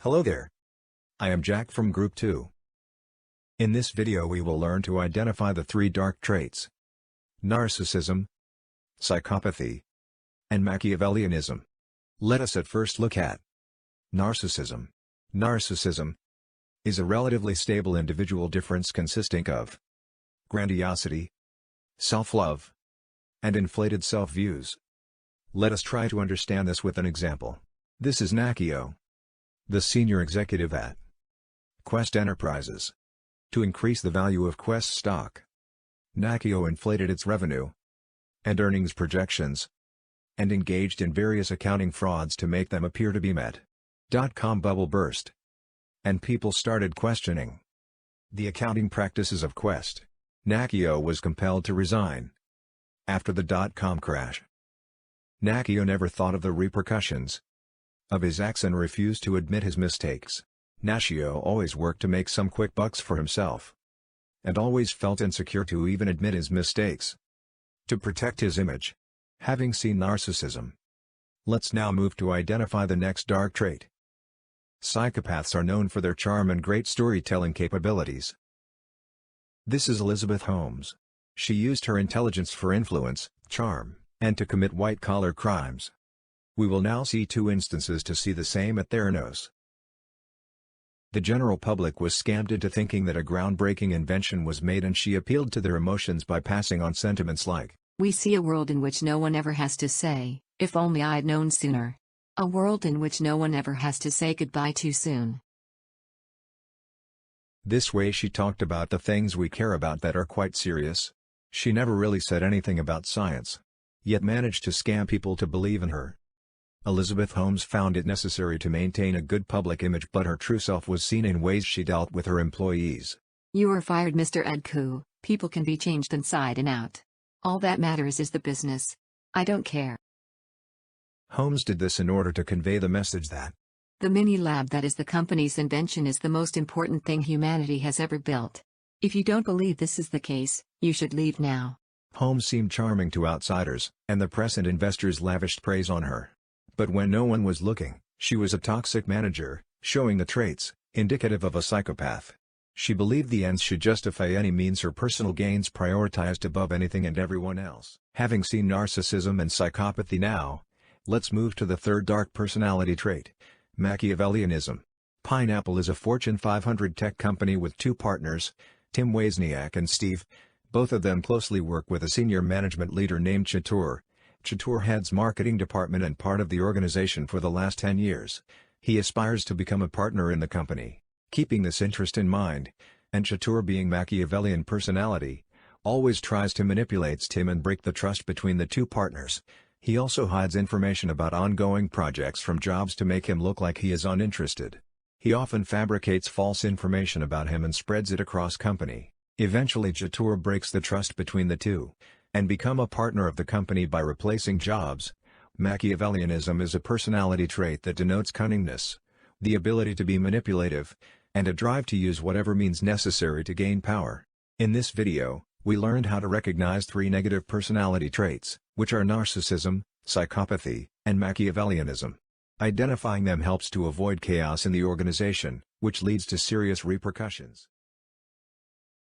Hello there. I am Jack from Group 2. In this video we will learn to identify the three dark traits: narcissism, psychopathy, and Machiavellianism. Let us at first look at narcissism. Narcissism is a relatively stable individual difference consisting of grandiosity, self-love, and inflated self-views. Let us try to understand this with an example. This is Nakio, the senior executive at Quest Enterprises. To increase the value of Quest stock, Nakio inflated its revenue and earnings projections and engaged in various accounting frauds to make them appear to be met. .com bubble burst, and people started questioning the accounting practices of Quest. Nakio was compelled to resign after the .com crash. Nakio never thought of the repercussions of his acts and refused to admit his mistakes. Nakio always worked to make some quick bucks for himself, and always felt insecure to even admit his mistakes. To protect his image. Having seen narcissism, let's now move to identify the next dark trait. Psychopaths are known for their charm and great storytelling capabilities. This is Elizabeth Holmes. She used her intelligence for influence, charm, and to commit white-collar crimes. We will now see two instances to see the same at Theranos. The general public was scammed into thinking that a groundbreaking invention was made, and she appealed to their emotions by passing on sentiments like, "We see a world in which no one ever has to say, 'If only I'd known sooner.' A world in which no one ever has to say goodbye too soon." This way she talked about the things we care about that are quite serious. She never really said anything about science, yet managed to scam people to believe in her. Elizabeth Holmes found it necessary to maintain a good public image, but her true self was seen in ways she dealt with her employees. "You are fired, Mr. Edku. People can be changed inside and out. All that matters is the business. I don't care." Holmes did this in order to convey the message that the mini-lab that is the company's invention is the most important thing humanity has ever built. If you don't believe this is the case, you should leave now. Holmes seemed charming to outsiders, and the press and investors lavished praise on her. But when no one was looking, she was a toxic manager, showing the traits indicative of a psychopath. She believed the ends should justify any means, her personal gains prioritized above anything and everyone else. Having seen narcissism and psychopathy now, let's move to the third dark personality trait, Machiavellianism. Pineapple is a Fortune 500 tech company with two partners, Tim Wozniak and Steve. Both of them closely work with a senior management leader named Chatur. Chatur heads marketing department and part of the organization for the last 10 years. He aspires to become a partner in the company. Keeping this interest in mind, and Chatur being Machiavellian personality, always tries to manipulate Tim and break the trust between the two partners. He also hides information about ongoing projects from Jobs to make him look like he is uninterested. He often fabricates false information about him and spreads it across company. Eventually Chatur breaks the trust between the two and become a partner of the company by replacing Jobs. Machiavellianism is a personality trait that denotes cunningness, the ability to be manipulative, and a drive to use whatever means necessary to gain power. In this video, we learned how to recognize three negative personality traits, which are narcissism, psychopathy, and Machiavellianism. Identifying them helps to avoid chaos in the organization, which leads to serious repercussions.